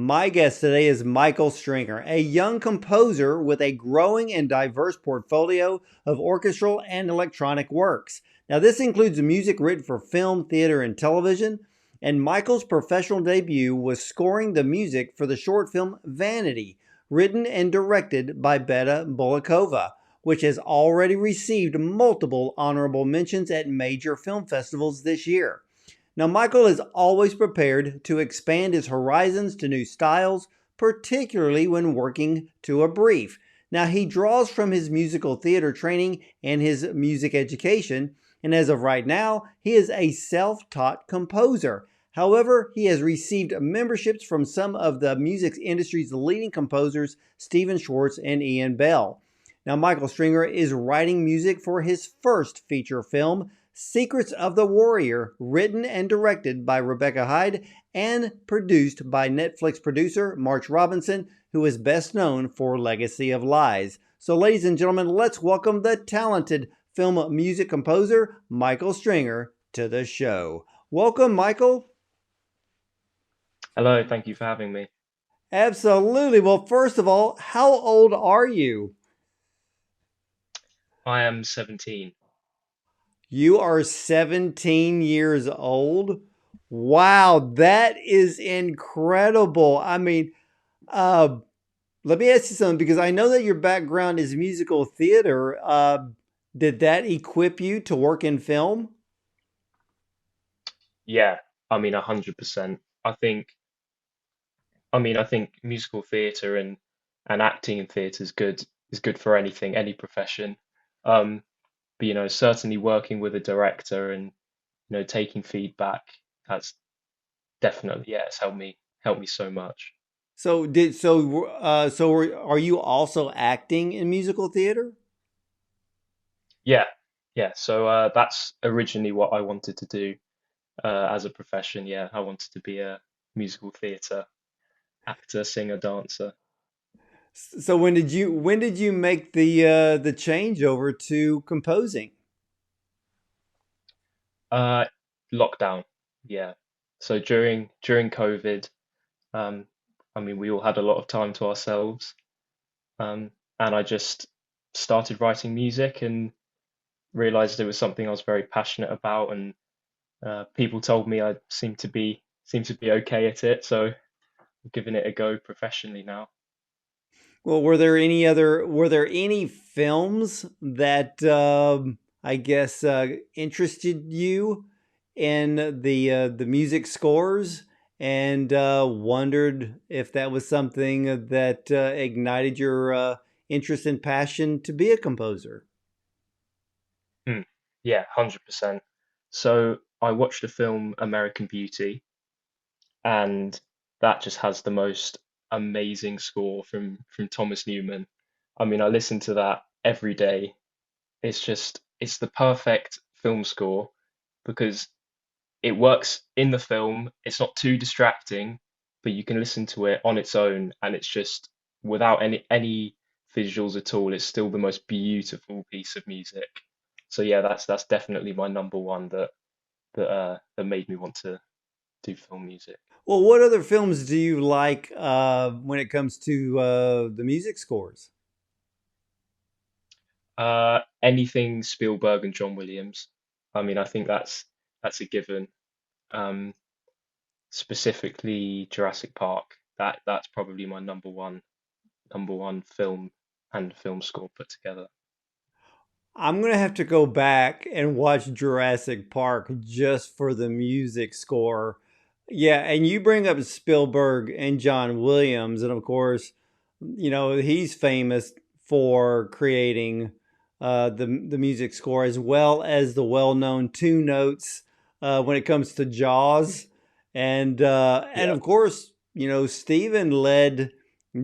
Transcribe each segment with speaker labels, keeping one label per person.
Speaker 1: My guest today is Michael Stringer, a young composer with a growing and diverse portfolio of orchestral and electronic works. Now, this includes music written for film, theater, and television. And Michael's professional debut was scoring the music for the short film Vanity, written and directed by Betta Bulikova, which has already received multiple honorable mentions at major film festivals this year. Now, Michael is always prepared to expand his horizons to new styles, particularly when working to a brief. Now, he draws from his musical theater training and his music education, and as of right now, he is a self-taught composer. However, he has received memberships from some of the music industry's leading composers, Steven Schwarz and Ian Bell. Now, Michael Stringer is writing music for his first feature film, Secrets of the Warrior, written and directed by Rebecca Heidt and produced by Netflix producer March Robinson, who is best known for Legacy of Lies. So, ladies and gentlemen, let's welcome the talented film music composer Michael Stringer to the show. Welcome, Michael.
Speaker 2: Hello, thank you for having me.
Speaker 1: Absolutely. Well, first of all, how old are you?
Speaker 2: I am 17.
Speaker 1: You are 17 years old. Wow, that is incredible. I mean, uh, let me ask you something because I know that your background is musical theater. Did that equip you to work in film?
Speaker 2: Yeah, I mean 100%. I think I think musical theatre and acting in theatre is good for anything, any profession. Um, but certainly working with a director and taking feedback, that's definitely, yeah, it's helped me so much.
Speaker 1: Are you also acting in musical theater?
Speaker 2: Yeah, yeah. So that's originally what I wanted to do as a profession. Yeah, I wanted to be a musical theatre actor, singer, dancer.
Speaker 1: So when did you make the change over to composing?
Speaker 2: Uh, Lockdown, yeah. So during COVID, um, I mean, we all had a lot of time to ourselves, and I just started writing music and realized it was something I was very passionate about, and people told me I seemed to be okay at it, so I'm giving it a go professionally now.
Speaker 1: Well, were there any films that I guess interested you in the music scores and wondered if that was something that ignited your interest and passion to be a composer?
Speaker 2: Hmm. Yeah, 100%. So I watched the film American Beauty, and that just has the most amazing score from Thomas Newman. I mean, I listen to that every day. It's the perfect film score because it works in the film. It's not too distracting, but you can listen to it on its own, and it's just without any visuals at all. It's still the most beautiful piece of music. So yeah, that's definitely my number one that made me want to do film music.
Speaker 1: Well, what other films do you like when it comes to the music scores?
Speaker 2: Anything Spielberg and John Williams. I mean, I think that's a given. Um, Specifically Jurassic Park. That's probably my number one film and film score put together.
Speaker 1: I'm gonna have to go back and watch Jurassic Park just for the music score. Yeah, and you bring up Spielberg and John Williams, and of course, you know he's famous for creating the music score as well as the well-known two notes when it comes to Jaws, and
Speaker 2: Yeah,
Speaker 1: of course, you know Steven led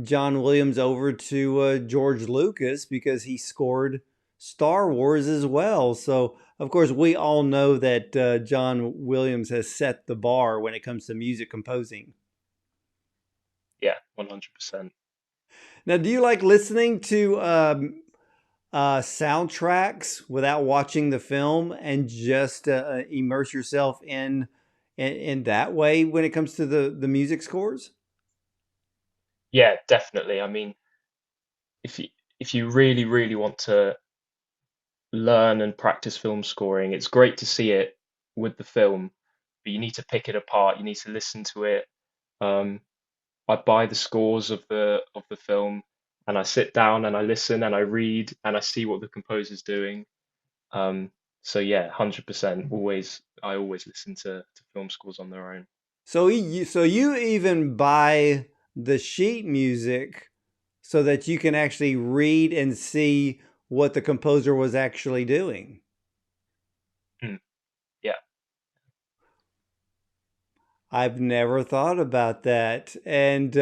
Speaker 1: John Williams over to George Lucas because he scored Star Wars as well. So, of course, we all know that John Williams has set the bar when it comes to music composing.
Speaker 2: yeah, 100%.
Speaker 1: Now, do you like listening to soundtracks without watching the film and just immerse yourself in that way when it comes to the music scores?
Speaker 2: Yeah, definitely. I mean, if you if you really, really want to learn and practice film scoring, it's great to see it with the film, but you need to pick it apart. You need to listen to it. Um, I buy the scores of the film, and I sit down and I listen and I read and I see what the composer's doing. Um, so yeah, 100%. I always listen to film scores on their own.
Speaker 1: So you even buy the sheet music so that you can actually read and see what the composer was actually doing.
Speaker 2: Mm, yeah.
Speaker 1: I've never thought about that. And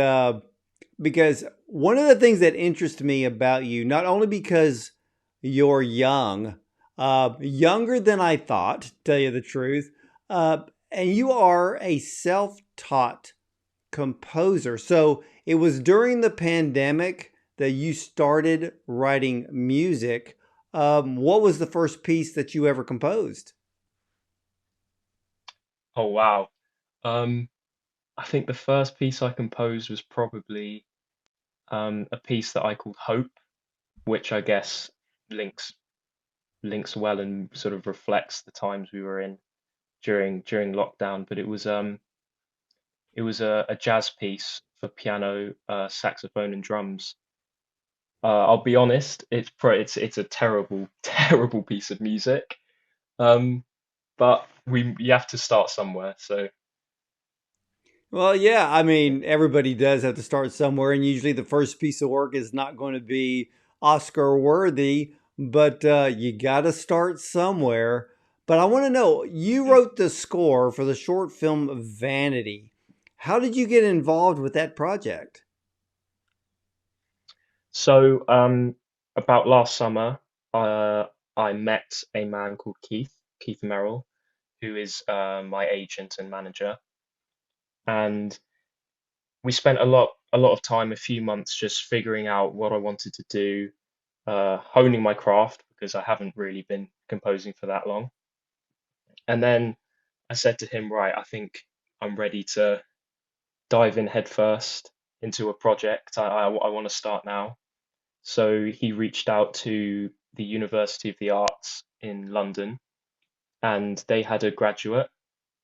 Speaker 1: because one of the things that interests me about you, not only because you're young, younger than I thought, to tell you the truth, and you are a self taught composer. So it was during the pandemic that you started writing music. What was the first piece that you ever composed?
Speaker 2: Oh wow. Um, I think the first piece I composed was probably a piece that I called Hope, which I guess links links well and sort of reflects the times we were in during lockdown. But it was a jazz piece for piano, saxophone, and drums. I'll be honest, it's a terrible terrible piece of music. Um, but we you have to start somewhere. So
Speaker 1: Well, yeah, I
Speaker 2: yeah.
Speaker 1: mean, everybody does have to start somewhere, and usually the first piece of work is not going to be Oscar worthy, but you got to start somewhere. But I want to know, you
Speaker 2: Mm.
Speaker 1: wrote the score for the short film Vanity. How did you get involved with that project?
Speaker 2: So about last summer, uh, I met a man called Keith Merrill, who is my agent and manager, and we spent a lot of time, a few months, just figuring out what I wanted to do, honing my craft because I haven't really been composing for that long. And then I said to him, right, I think I'm ready to dive in headfirst into a project. I want to start now. So he reached out to the University of the Arts in London, and they had a graduate,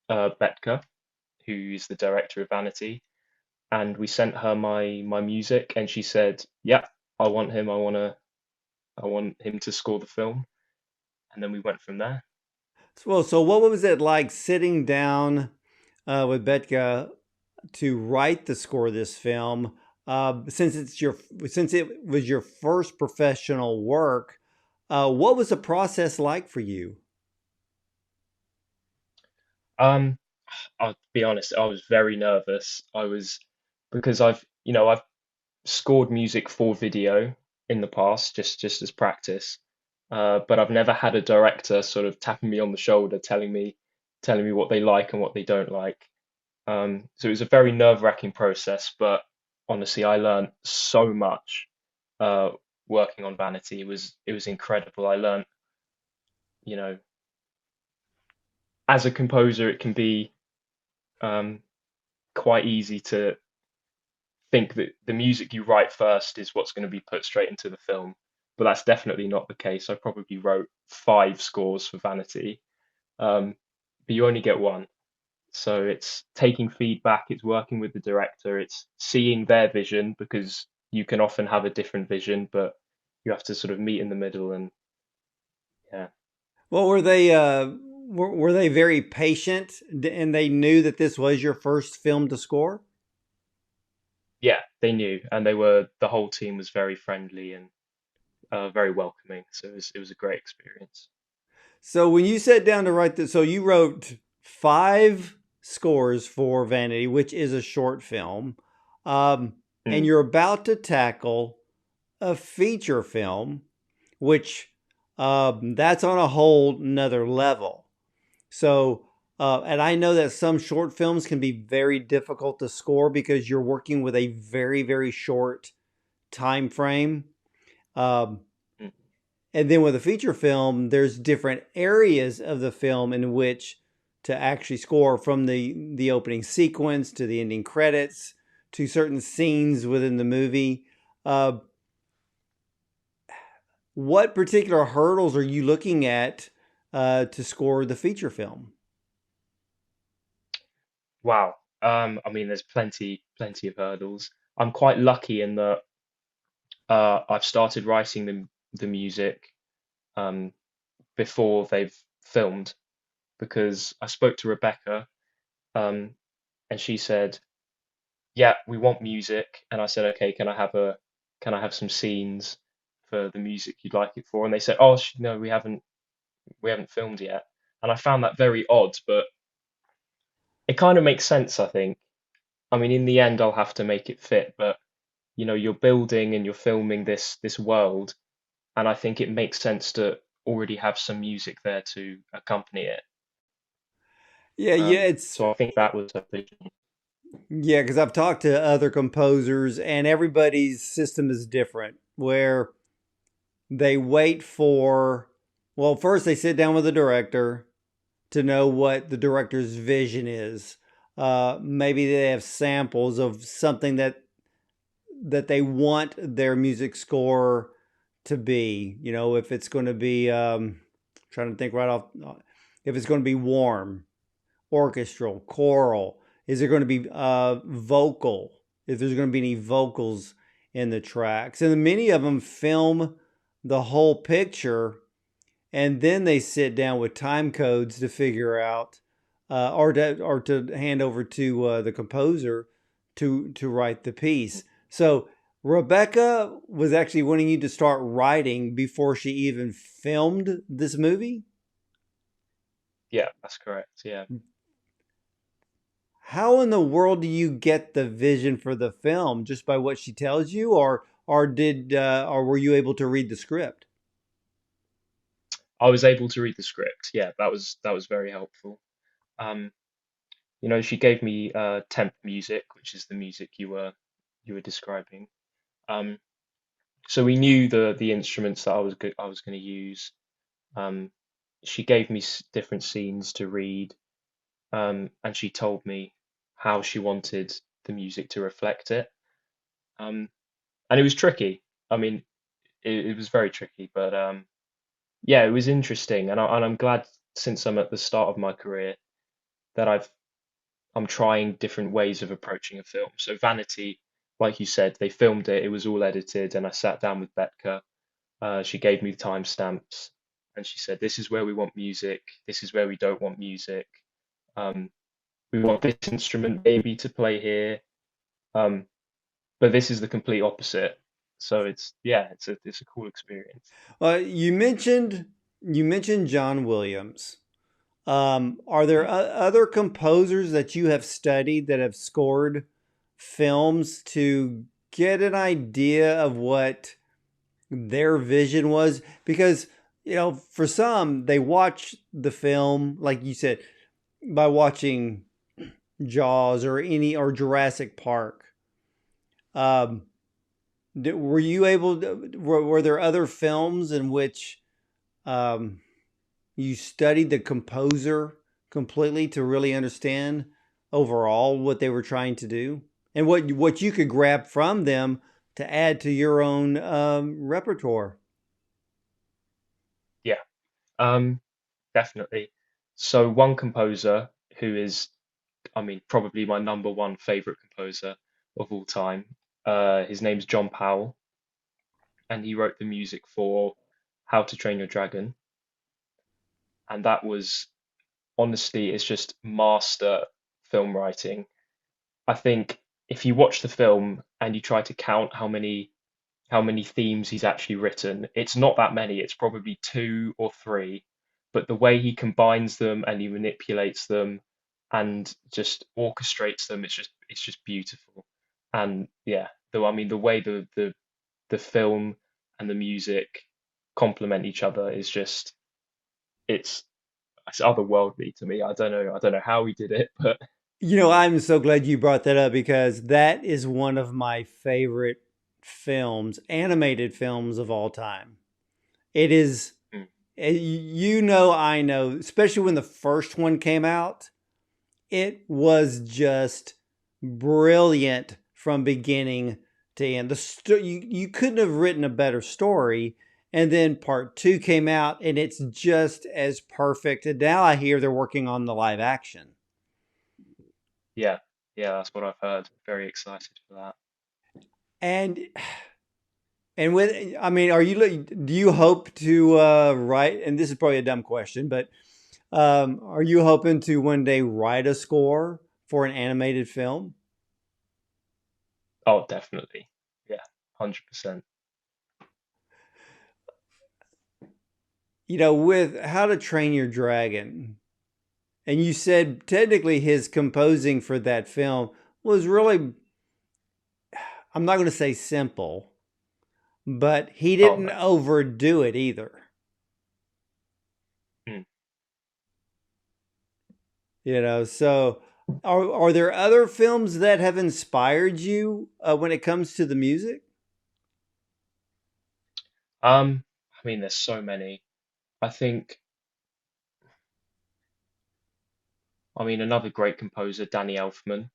Speaker 2: Betka, who's the director of Vanity, and we sent her my music, and she said, "Yeah, I want him. I want him to score the film." And then we went from there.
Speaker 1: Well, so what was it like sitting down with Betka to write the score of this film? Since it was your first professional work, what was the process like for you?
Speaker 2: Um, I'll be honest, I was very nervous. I was because I've scored music for video in the past, just as practice. But I've never had a director sort of tapping me on the shoulder, telling me what they like and what they don't like. So it was a very nerve-wracking process, but honestly, I learned so much uh, working on Vanity. It was incredible. I learned, you know, as a composer, it can be um, quite easy to think that the music you write first is what's going to be put straight into the film. But that's definitely not the case. I probably wrote five scores for Vanity, but you only get one. So it's taking feedback, it's working with the director, it's seeing their vision because you can often have a different vision, but you have to sort of meet in the middle and yeah.
Speaker 1: Well, were they very patient and they knew that this was your first film to score?
Speaker 2: Yeah, they knew and the whole team was very friendly and very welcoming. So it was a great experience.
Speaker 1: So when you sat down to write this, so you wrote five scores for Vanity, which is a short film, um, and
Speaker 2: Mm,
Speaker 1: you're about to tackle a feature film, which that's on a whole nother level. So, and I know that some short films can be very difficult to score because you're working with a very, very short time frame. Um,
Speaker 2: mm,
Speaker 1: and then with a feature film, there's different areas of the film in which to actually score from the opening sequence to the ending credits to certain scenes within the movie. Uh, what particular hurdles are you looking at to score the feature film?
Speaker 2: Wow. I mean, there's plenty of hurdles. I'm quite lucky in that I've started writing the music um, before they've filmed because I spoke to Rebecca um, and she said, "Yeah, we want music." And I said, "Okay, can I have some scenes for the music you'd like it for?" And they said, "Oh, no, we haven't filmed yet." And I found that very odd, but it kind of makes sense, I think. I mean, in the end, I'll have to make it fit, but you're building and you're filming this world, and I think it makes sense to already have some music there to accompany it.
Speaker 1: Yeah, yeah, it's
Speaker 2: So I think that was a vision.
Speaker 1: yeah, because I've talked to other composers, and everybody's system is different. Where they wait for, well, first they sit down with the director to know what the director's vision is. Maybe they have samples of something that they want their music score to be. You know, if it's going to be, trying to think right off, if it's going to be warm, orchestral, choral, is there going to be vocal? If there's going to be any vocals in the tracks, and many of them film the whole picture and then they sit down with time codes to figure out or to hand over to the composer to write the piece. So Rebecca was actually wanting you to start writing before she even filmed this movie.
Speaker 2: Yeah, that's correct. Yeah.
Speaker 1: How in the world do you get the vision for the film? Just by what she tells you, or were you able to read the script?
Speaker 2: I was able to read the script. Yeah, that was very helpful. Um, she gave me temp music, which is the music you were describing. Um, so we knew the instruments that I was going to use. Um, she gave me different scenes to read, and she told me how she wanted the music to reflect it. Um, and it was tricky. I mean, it was very tricky, but yeah, it was interesting, and I'm glad since I'm at the start of my career that I'm trying different ways of approaching a film. So Vanity, like you said, they filmed it. It was all edited, and I sat down with Becca. She gave me the timestamps, and she said, "This is where we want music. This is where we don't want music. Um, we want this instrument maybe to play here, um, but this is the complete opposite." So it's a cool experience.
Speaker 1: You mentioned John Williams. Are there other composers that you have studied that have scored films to get an idea of what their vision was? Because, for some, they watch the film, like you said, by watching Jaws or Jurassic Park. Um, were you able to, were there other films in which um, you studied the composer completely to really understand overall what they were trying to do and what you could grab from them to add to your own repertoire?
Speaker 2: Yeah, um, definitely. So one composer who is, I mean, probably my number one favorite composer of all time. His name's John Powell, and he wrote the music for How to Train Your Dragon, and that was honestly, it's just master film writing. I think if you watch the film and you try to count how many themes he's actually written, it's not that many. It's probably two or three, but the way he combines them and he manipulates them and just orchestrates them, it's just beautiful. And yeah, though I mean the way the film and the music complement each other is just it's it's otherworldly to me. I don't know how he did it, but
Speaker 1: I'm so glad you brought that up because that is one of my favorite films, animated films of all time. It is,
Speaker 2: mm,
Speaker 1: I know, especially when the first one came out, it was just brilliant from beginning to end. You couldn't have written a better story. And then part two came out and it's just as perfect. And now I hear they're working on the live action.
Speaker 2: Yeah, yeah, that's what I've heard. Very excited for that.
Speaker 1: And I mean, do you hope to write? And this is probably a dumb question, but are you hoping to one day write a score for an animated film?
Speaker 2: Oh, definitely. Yeah, 100%.
Speaker 1: You know, with How to Train Your Dragon, and you said technically his composing for that film was really, I'm not going to say simple, but he
Speaker 2: Oh
Speaker 1: didn't
Speaker 2: no.
Speaker 1: overdo it either.
Speaker 2: Mm.
Speaker 1: You know, so are there other films that have inspired you when it comes to the music?
Speaker 2: I mean, there's so many. I think, I mean, another great composer, Danny Elfman,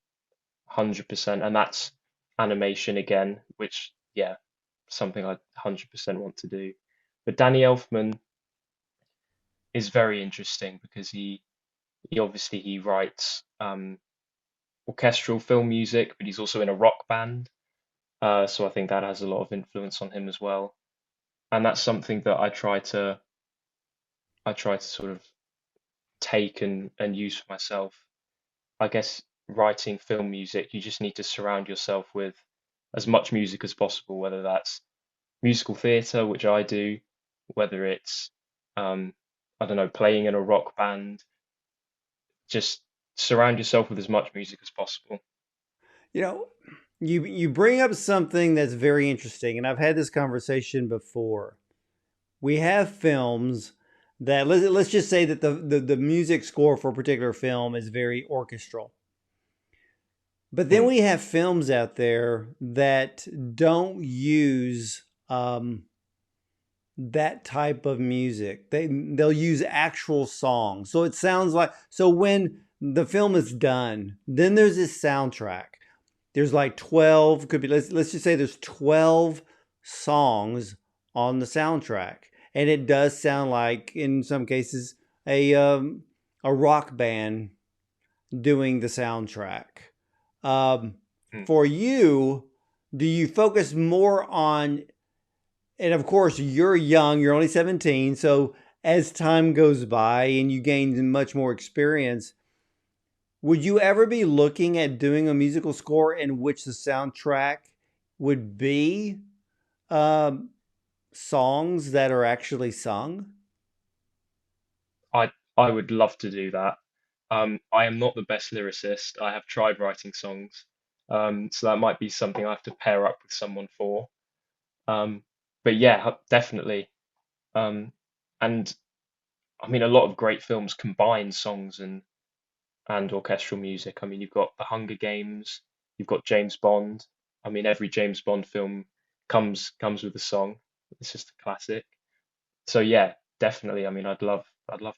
Speaker 2: 100%, and that's animation again, which, yeah, something I 100% want to do. But Danny Elfman is very interesting because he obviously he writes orchestral film music, but he's also in a rock band. So I think that has a lot of influence on him as well. And that's something that I try to sort of take and use for myself. I guess writing film music, you just need to surround yourself with as much music as possible, whether that's musical theatre, which I do, whether it's I don't know, playing in a rock band, just surround yourself with as much music as possible.
Speaker 1: You know, you bring up something that's very interesting, and I've had this conversation before. We have films that let's just say that the music score for a particular film is very orchestral. But then
Speaker 2: Mm,
Speaker 1: we have films out there that don't use that type of music. They'll use actual songs. So it sounds like so when the film is done, then there's this soundtrack. There's like 12, could be let's just say there's 12 songs on the soundtrack. And it does sound like in some cases a rock band doing the soundtrack. Um,
Speaker 2: mm.
Speaker 1: for you, do you focus more on, and of course, you're young, you're only 17. So as time goes by and you gain much more experience, would you ever be looking at doing a musical score in which the soundtrack would be um, songs that are actually sung?
Speaker 2: I would love to do that. I am not the best lyricist. I have tried writing songs, so that might be something I have to pair up with someone for. Um, but yeah, definitely. Um, and I mean, a lot of great films combine songs and orchestral music. I mean, you've got The Hunger Games, you've got James Bond. I mean, every James Bond film comes with a song. It's just a classic. So yeah, definitely. I mean, I'd love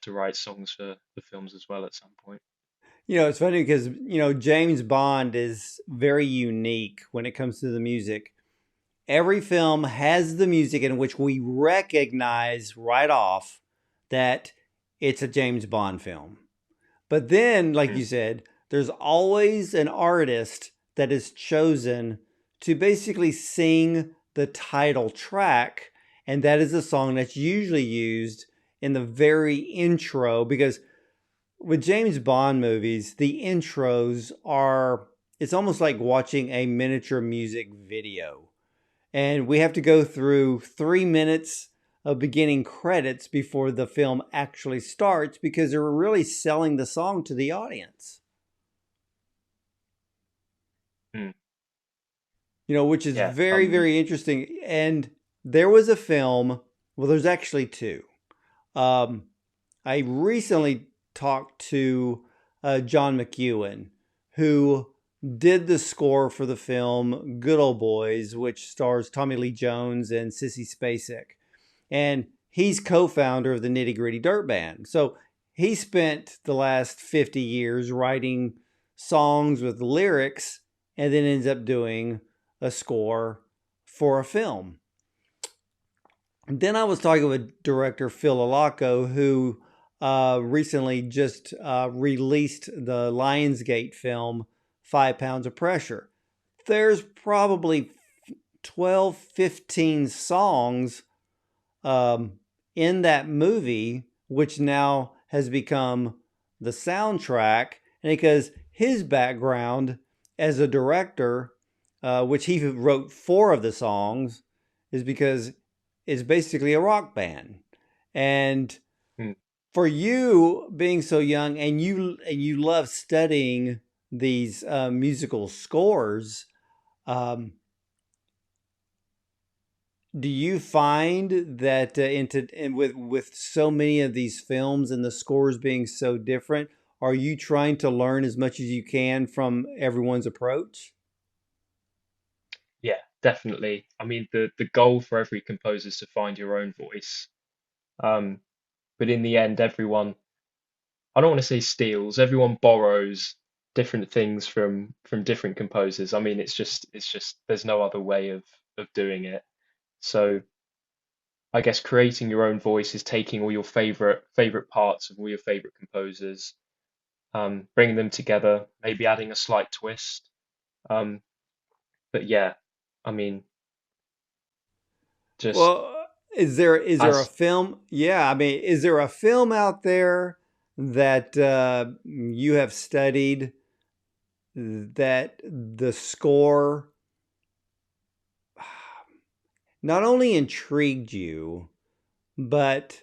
Speaker 2: to write songs for the films as well at some point.
Speaker 1: You know, it's funny because, you know, James Bond is very unique when it comes to the music. Every film has the music in which we recognize right off that it's a James Bond film. But then, like
Speaker 2: Mm,
Speaker 1: you said, there's always an artist that is chosen to basically sing the title track. And that is a song that's usually used in the very intro because with James Bond movies, the intros are, it's almost like watching a miniature music video. And we have to go through 3 minutes of beginning credits before the film actually starts because they're really selling the song to the audience.
Speaker 2: mm.
Speaker 1: You know, which is
Speaker 2: Yeah,
Speaker 1: very, very interesting. And there was a film, well, there's actually two. Um, I recently talked to John McEwen, who did the score for the film Good Old Boys, which stars Tommy Lee Jones and Sissy Spacek. And he's co-founder of the Nitty Gritty Dirt Band. So he spent the last 50 years writing songs with lyrics and then ends up doing a score for a film. Then I was talking with director Phil Alaco, who recently just released the Lionsgate film, 5 Pounds of Pressure. There's probably 12, 15 songs um, in that movie, which now has become the soundtrack. And because his background as a director, which he wrote 4 of the songs, is because it's basically a rock band. And
Speaker 2: Mm.
Speaker 1: for you being so young and you love studying these musical scores, um, do you find that with so many of these films and the scores being so different, are you trying to learn as much as you can from everyone's approach?
Speaker 2: Yeah, definitely. I mean, the goal for every composer is to find your own voice. Um, but in the end, everyone, I don't want to say steals, everyone borrows different things from different composers. I mean, it's just there's no other way of doing it. So I guess creating your own voice is taking all your favorite parts of all your favorite composers, bringing them together, maybe adding a slight twist. Um, but yeah, I mean, just
Speaker 1: Well, is there a
Speaker 2: as
Speaker 1: film? Yeah, I mean, is there a film out there that you have studied that the score not only intrigued you, but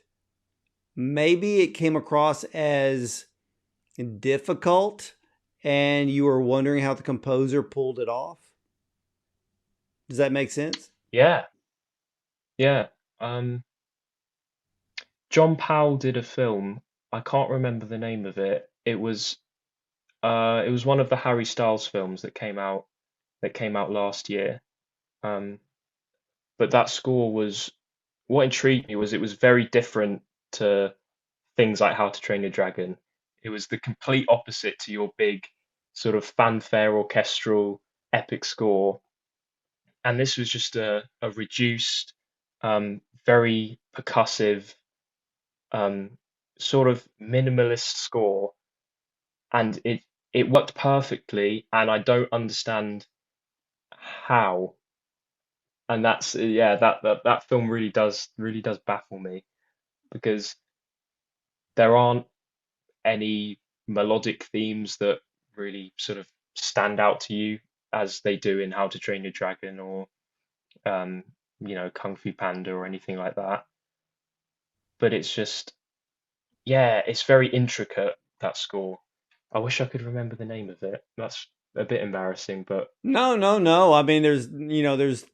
Speaker 1: maybe it came across as difficult and you were wondering how the composer pulled it off? Does that make sense?
Speaker 2: yeah, yeah. Um, John Powell did a film. I can't remember the name of it. It was one of the Harry Styles films that came out last year. Um, but that score was what intrigued me was it was very different to things like How to Train Your Dragon. It was the complete opposite to your big sort of fanfare orchestral epic score. And this was just a reduced, very percussive, um, sort of minimalist score, and it worked perfectly. And I don't understand how. And that's yeah, that film really does baffle me because there aren't any melodic themes that really sort of stand out to you as they do in How to Train Your Dragon or um, Kung Fu Panda or anything like that. But it's just yeah, it's very intricate, that score. I wish I could remember the name of it. That's a bit embarrassing, but
Speaker 1: No, no, no. I mean, there's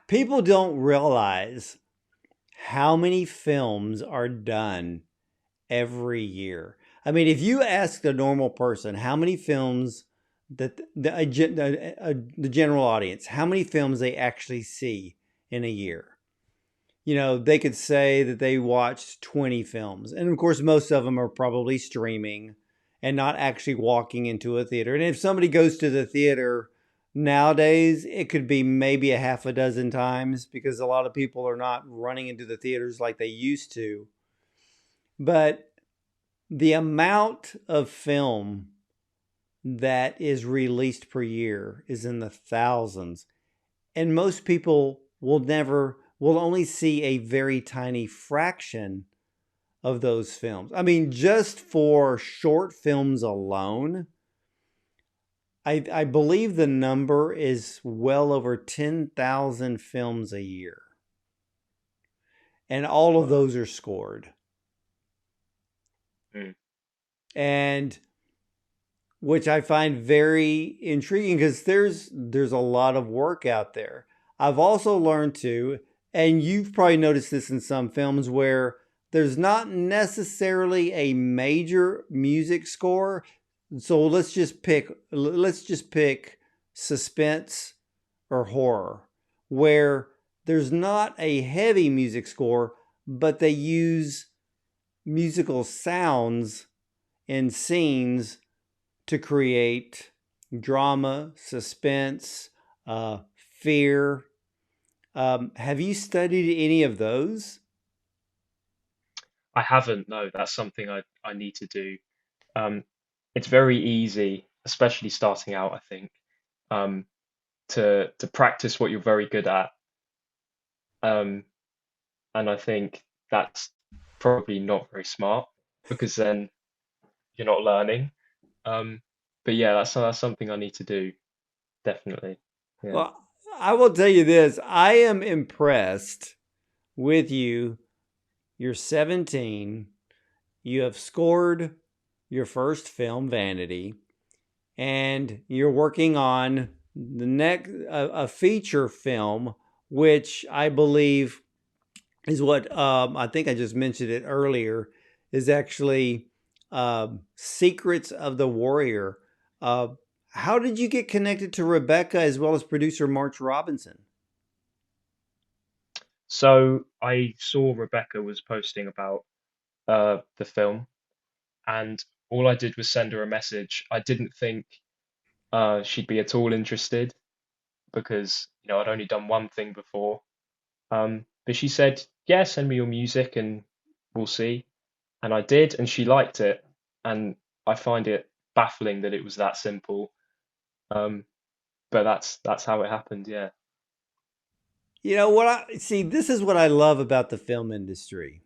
Speaker 1: people don't realize how many films are done every year. I mean, if you ask the normal person how many films that the general audience, how many films they actually see in a year, they could say that they watched 20 films. And of course, most of them are probably streaming and not actually walking into a theater. And if somebody goes to the theater nowadays, it could be maybe a half a dozen times because a lot of people are not running into the theaters like they used to. But the amount of film that is released per year is in the thousands. And most people will only see a very tiny fraction of those films. I mean, just for short films alone, I believe the number is well over 10,000 films a year. And all of
Speaker 2: wow.
Speaker 1: those are scored.
Speaker 2: Mm,
Speaker 1: And which I find very intriguing because there's a lot of work out there. I've also learned to, and you've probably noticed this in some films where there's not necessarily a major music score. So let's just pick suspense or horror where there's not a heavy music score, but they use musical sounds in scenes to create drama, suspense, fear. Have you studied any of those?
Speaker 2: I haven't, no, that's something I need to do. Um, it's very easy, especially starting out, I think, um, to practice what you're very good at. Um, and I think that's probably not very smart because then you're not learning. Um, but yeah, that's something I need to do, definitely. Yeah.
Speaker 1: Well, I will tell you this. I am impressed with you. You're 17. You have scored your first film, Vanity, and you're working on the next a feature film, which I believe is what I think I just mentioned it earlier, is actually Secrets of the Warrior. Uh, how did you get connected to Rebecca as well as producer March Robinson?
Speaker 2: So I saw Rebecca was posting about the film, and all I did was send her a message. I didn't think she'd be at all interested because, I'd only done one thing before. But she said, "Yeah, send me your music and we'll see." And I did, and she liked it. And I find it baffling that it was that simple. Um, but that's how it happened, yeah.
Speaker 1: You know what I see, this is what I love about the film industry.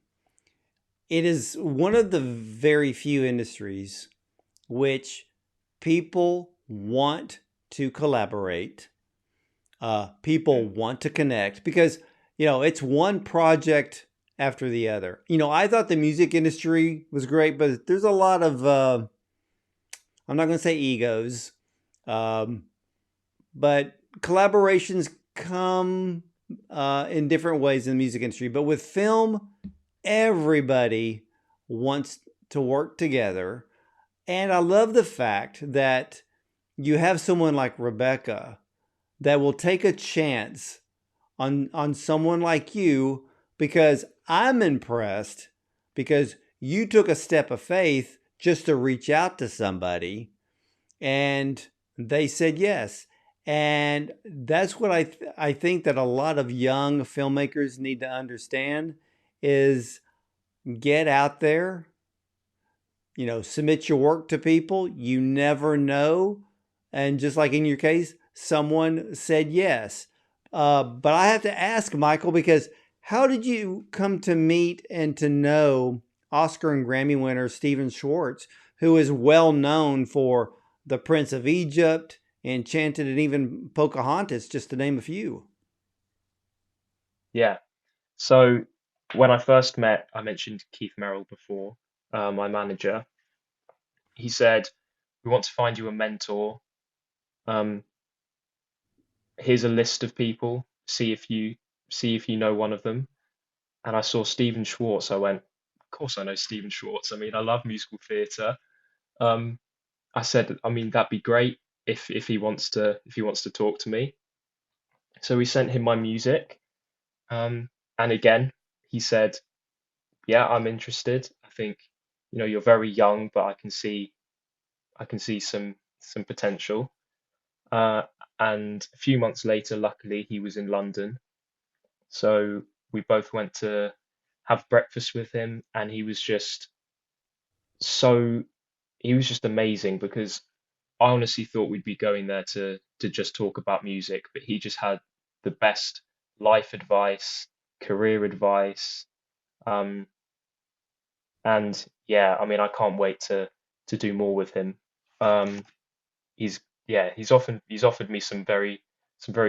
Speaker 1: It is one of the very few industries which people want to collaborate. People
Speaker 2: Mm,
Speaker 1: want to connect because, it's one project after the other. I thought the music industry was great, but there's a lot of, I'm not going to say egos, um, but collaborations come in different ways in the music industry. But with film, everybody wants to work together. And I love the fact that you have someone like Rebecca that will take a chance on someone like you, because I'm impressed because you took a step of faith just to reach out to somebody and they said yes. And that's what I think that a lot of young filmmakers need to understand is get out there, submit your work to people. You never know. And just like in your case, someone said yes. But I have to ask, Michael, because how did you come to meet and to know Oscar and Grammy winner Steven Schwarz, who is well known for The Prince of Egypt, Enchanted, and even Pocahontas, just to name a few?
Speaker 2: yeah. So when I first met, I mentioned Keith Merrill before, my manager. He said, "We want to find you a mentor. Um, here's a list of people. See if you know one of them." And I saw Steven Schwartz. I went, "Of course I know Steven Schwartz. I mean, I love musical theatre." Um, I said, "I mean, that'd be great if he wants to talk to me." So we sent him my music. And again, he said, "Yeah, I'm interested. I think, you're very young, but I can see some potential." Uh, and a few months later, luckily, he was in London. So we both went to have breakfast with him, and so he was just amazing because I honestly thought we'd be going there to just talk about music, but he just had the best life advice, career advice, um, and yeah, I mean, I can't wait to do more with him. Um, he's yeah, he's offered me some very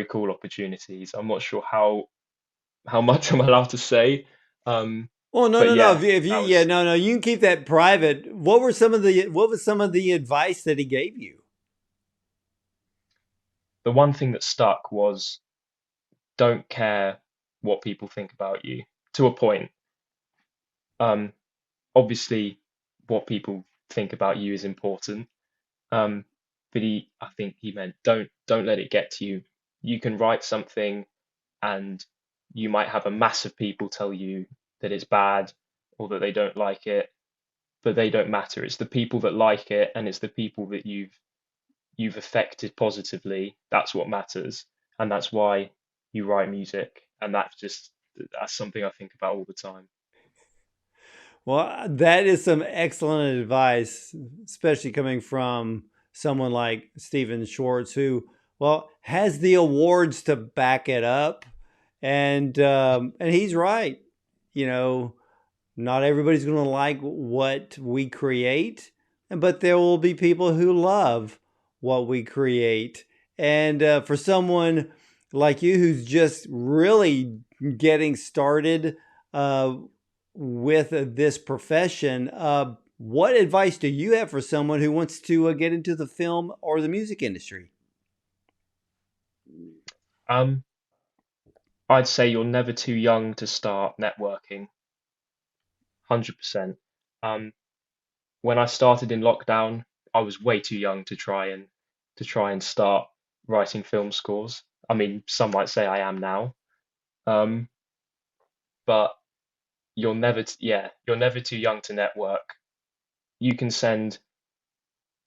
Speaker 2: cool opportunities. I'm not sure how much I'm allowed to say, um,
Speaker 1: Well, no,
Speaker 2: but
Speaker 1: no, no.
Speaker 2: yeah,
Speaker 1: If you,
Speaker 2: that
Speaker 1: yeah,
Speaker 2: was
Speaker 1: no, no, you can keep that private. What was some of the advice that he gave you?
Speaker 2: the one thing that stuck was don't care what people think about you to a point. Um, obviously, what people think about you is important. Um, but I think he meant don't let it get to you. You can write something and you might have a mass of people tell you that it's bad or that they don't like it, but they don't matter. It's the people that like it and it's the people that you've affected positively, that's what matters. And that's why you write music. And that's something I think about all the time.
Speaker 1: Well, that is some excellent advice, especially coming from someone like Steven Schwartz, who, well, has the awards to back it up, and he's right. You know, not everybody's going to like what we create, but there will be people who love what we create. And for someone like you who's just really getting started uh, with this profession, what advice do you have for someone who wants to get into the film or the music industry?
Speaker 2: Um, I'd say you're never too young to start networking, 100%. Um, when I started in lockdown, I was way too young to try and start writing film scores. I mean, some might say I am now. Um, but you're never too young to network. You can send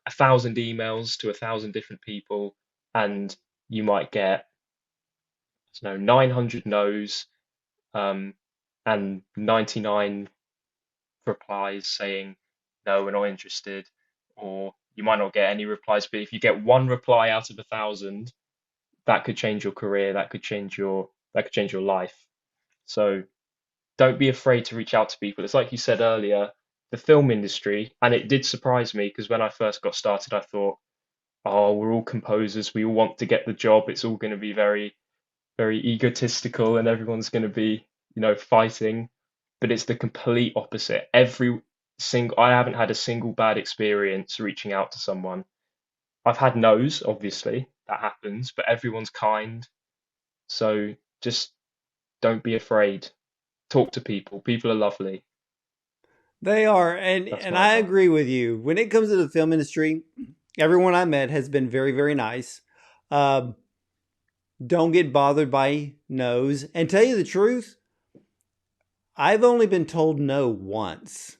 Speaker 2: 1,000 emails to 1,000 different people, and you might get, I don't know, 900 no's, um, and 99 replies saying, no, we're not interested, or you might not get any replies, but if you get one reply out of 1,000, that could change your career, that could change your life. So don't be afraid to reach out to people. It's like you said earlier, the film industry, and it did surprise me because when I first got started, I thought, oh, we're all composers, we all want to get the job. It's all going to be very, very egotistical, and everyone's going to be, fighting. But it's the complete opposite. I haven't had a single bad experience reaching out to someone. I've had no's, obviously, that happens, but everyone's kind. So just don't be afraid. Talk to people. People are lovely.
Speaker 1: They are, and
Speaker 2: That's
Speaker 1: and
Speaker 2: my
Speaker 1: I
Speaker 2: advice.
Speaker 1: agree with you. When it comes to the film industry, everyone I met has been very, very nice. Uh, don't get bothered by no's. And tell you the truth, I've only been told no once.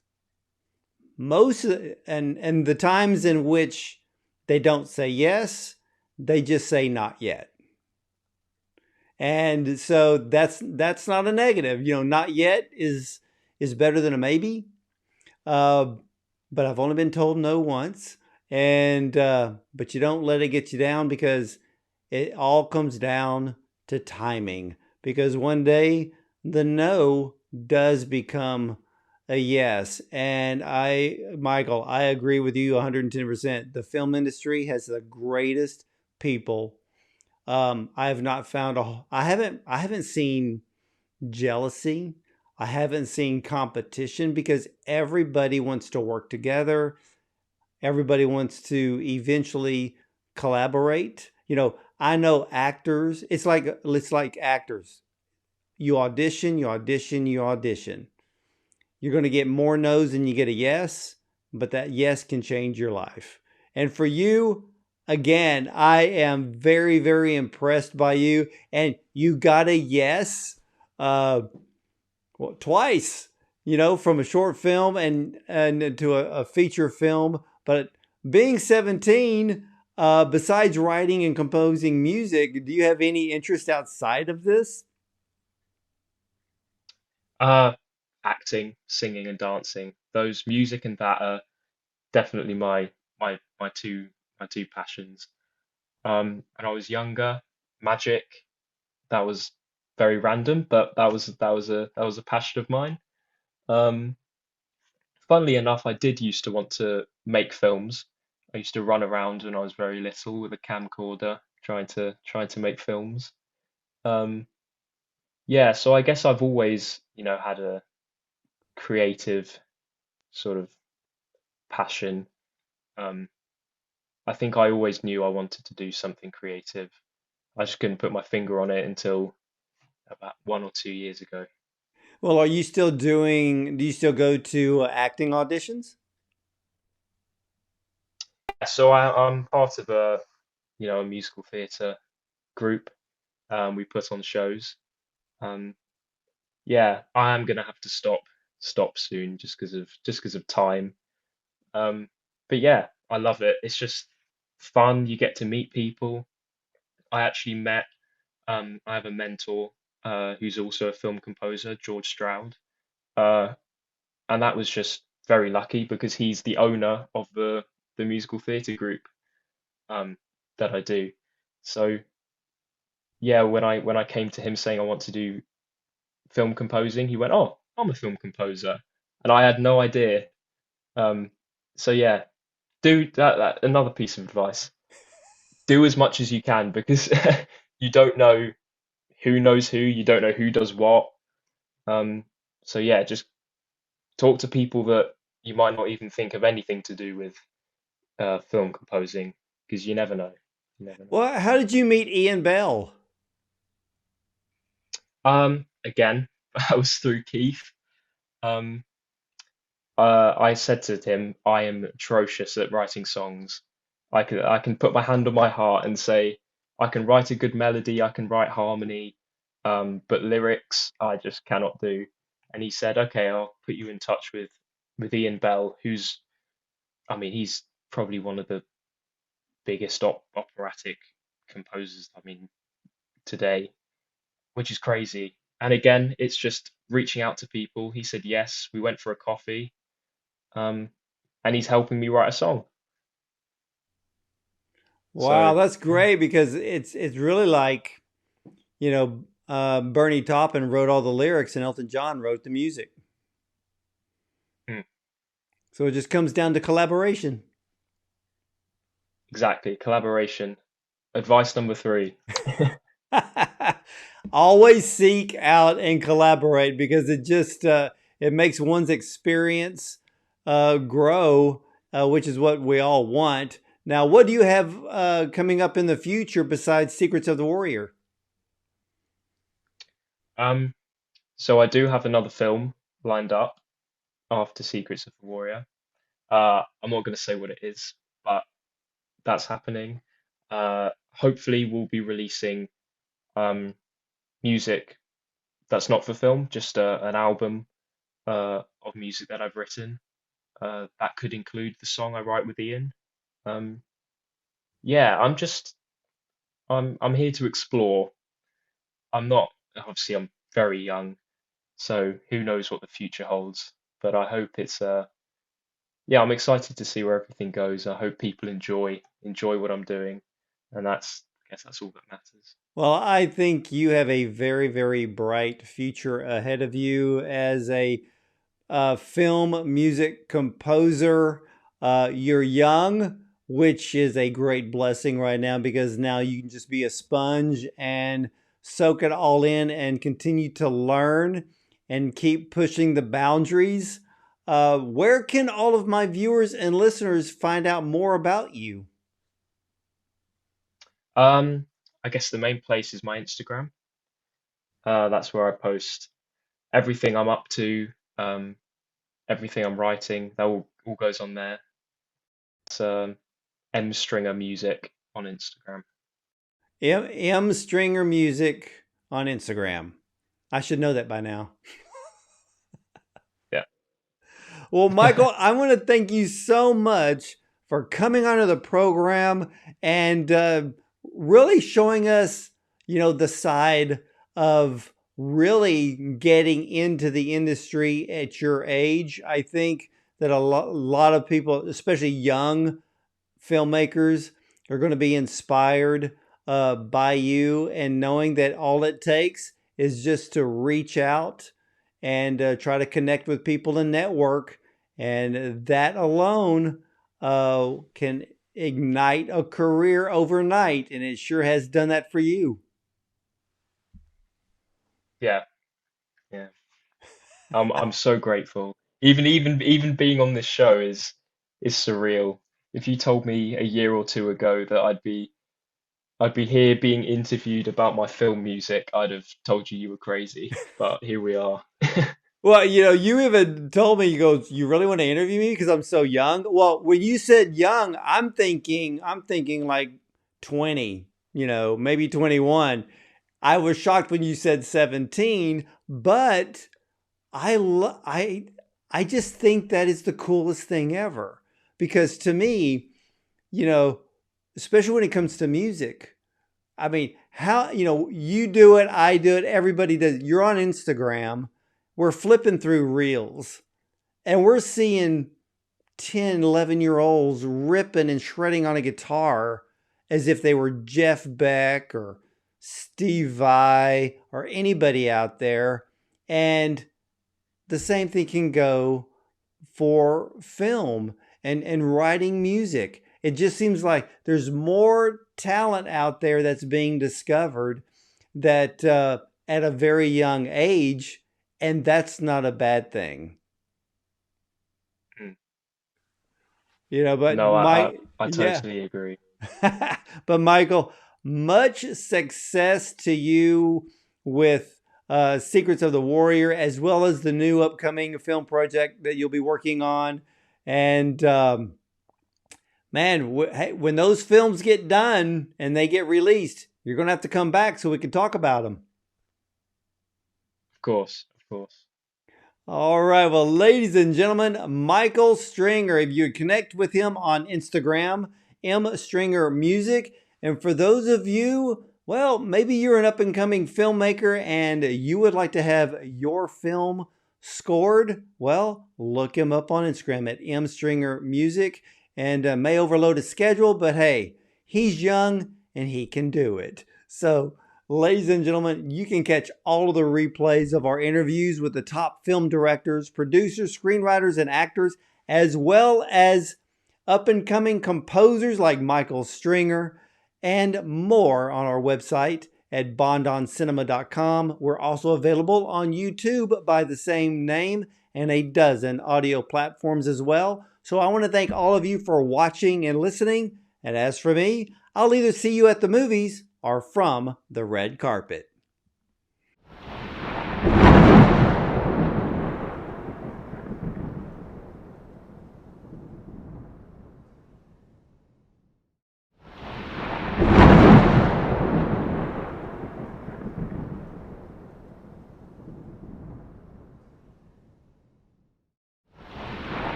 Speaker 1: Most and the times in which they don't say yes, they just say not yet. And so that's not a negative. Not yet is better than a maybe. Uh, but I've only been told no once, and but you don't let it get you down because it all comes down to timing. Because one day the no does become a yes, and Michael, I agree with you 110%. The film industry has the greatest people. I have not found I haven't seen jealousy. I haven't seen competition because everybody wants to work together. Everybody wants to eventually collaborate. I know actors. It's like actors. You audition, you audition, you audition. You're going to get more no's than you get a yes, but that yes can change your life. And for you, again, I am very, very impressed by you. And you got a yes. Well, twice, from a short film and to a feature film. But being 17, besides writing and composing music, do you have any interest outside of this?
Speaker 2: Uh, Acting, singing, and dancing. Those music and that are definitely my two passions. And I was younger, magic. That was very random, but that was a passion of mine. Um, Funnily enough, I did used to want to make films. I used to run around when I was very little with a camcorder trying to make films. Um, yeah, so I guess I've always, had a creative sort of passion. Um, I think I always knew I wanted to do something creative. I just couldn't put my finger on it until about 1 or 2 years ago.
Speaker 1: Well, do you still go to acting auditions?
Speaker 2: So I'm part of a musical theatre group. We put on shows. Um, yeah, I am gonna have to stop soon just because of time. Um, but yeah, I love it. It's just fun. You get to meet people. I actually met, I have a mentor who's also a film composer, George Stroud, uh, and that was just very lucky because he's the owner of the musical theatre group um, that I do. So yeah, when I came to him saying I want to do film composing, he went, "Oh, I'm a film composer," and I had no idea. Um, so yeah, do that. Another piece of advice: do as much as you can because you don't know who knows who, you don't know who does what. Um, so yeah, just talk to people that you might not even think of anything to do with film composing because you never know. You never know.
Speaker 1: Well, how did you meet Ian Bell?
Speaker 2: Again, I was through Keith. Um, I said to him, I am atrocious at writing songs. I can put my hand on my heart and say I can write a good melody, I can write harmony, but lyrics I just cannot do. And he said, okay, I'll put you in touch with Ian Bell, who's, I mean, he's probably one of the biggest operatic composers, I mean, today, which is crazy. And again, it's just reaching out to people. He said yes. We went for a coffee, um, and he's helping me write a song.
Speaker 1: Wow,
Speaker 2: So
Speaker 1: that's
Speaker 2: yeah,
Speaker 1: great because it's really like, Bernie Taupin wrote all the lyrics and Elton John wrote the music.
Speaker 2: mm,
Speaker 1: So it just comes down to collaboration.
Speaker 2: exactly. Collaboration. Advice number three.
Speaker 1: Always seek out and collaborate because it makes one's experience grow, which is what we all want. Now, what do you have coming up in the future besides Secrets of the Warrior?
Speaker 2: Um, so I do have another film lined up after Secrets of the Warrior. I'm not going to say what it is, but that's happening. Hopefully, we'll be releasing um, music that's not for film, just an album of music that I've written. That could include the song I write with Ian. Um, yeah, I'm here to explore. I'm not obviously I'm very young, so who knows what the future holds. But I hope it's yeah, I'm excited to see where everything goes. I hope people enjoy what I'm doing, and I guess that's all that matters.
Speaker 1: Well, I think you have a very, very bright future ahead of you as a film music composer. You're young, which is a great blessing right now because now you can just be a sponge and soak it all in and continue to learn and keep pushing the boundaries. Where can all of my viewers and listeners find out more about you?
Speaker 2: Um, I guess the main place is my Instagram. That's where I post everything I'm up to, um, everything I'm writing. That all goes on there. It's M Stringer Music on Instagram.
Speaker 1: M Stringer Music on Instagram. I should know that by now.
Speaker 2: Yeah.
Speaker 1: Well, Michael, I want to thank you so much for coming onto the program and really showing us, the side of really getting into the industry at your age. I think that a lot of people, especially young filmmakers, are going to be inspired by you and knowing that all it takes is just to reach out and try to connect with people and network. And that alone can ignite a career overnight. And it sure has done that for you.
Speaker 2: Yeah. Yeah. I'm so grateful. Even being on this show is surreal. If you told me a year or two ago that I'd be here being interviewed about my film music, I'd have told you were crazy. But here we are.
Speaker 1: Well, you even told me, you go, you really want to interview me because I'm so young? Well, when you said young, I'm thinking like 20, maybe 21. I was shocked when you said 17, but I lo- I just think that is the coolest thing ever because to me, you know, especially when it comes to music. I mean, how, you do it, I do it, everybody does. You're on Instagram, we're flipping through reels, and we're seeing 10, 11 year olds ripping and shredding on a guitar as if they were Jeff Beck or Steve Vai or anybody out there. And the same thing can go for film and writing music. It just seems like there's more talent out there that's being discovered that at a very young age, and that's not a bad thing.
Speaker 2: Mm.
Speaker 1: But
Speaker 2: No, I
Speaker 1: yeah.
Speaker 2: totally agree.
Speaker 1: But Michael, much success to you with Secrets of the Warrior, as well as the new upcoming film project that you'll be working on. And man, hey, when those films get done and they get released, you're going to have to come back so we can talk about them.
Speaker 2: Of course, of course.
Speaker 1: All right. Well, ladies and gentlemen, Michael Stringer, if you connect with him on Instagram, M Stringer Music. And for those of you, well, maybe you're an up and coming filmmaker and you would like to have your film scored. Well, look him up on Instagram at M Stringer Music, and may overload his schedule, but hey, he's young and he can do it. So, ladies and gentlemen, you can catch all of the replays of our interviews with the top film directors, producers, screenwriters, and actors, as well as up and coming composers like Michael Stringer, and more on our website at bondoncinema.com. We're also available on YouTube by the same name and a dozen audio platforms as well. So I want to thank all of you for watching and listening. And as for me, I'll either see you at the movies or from the red carpet.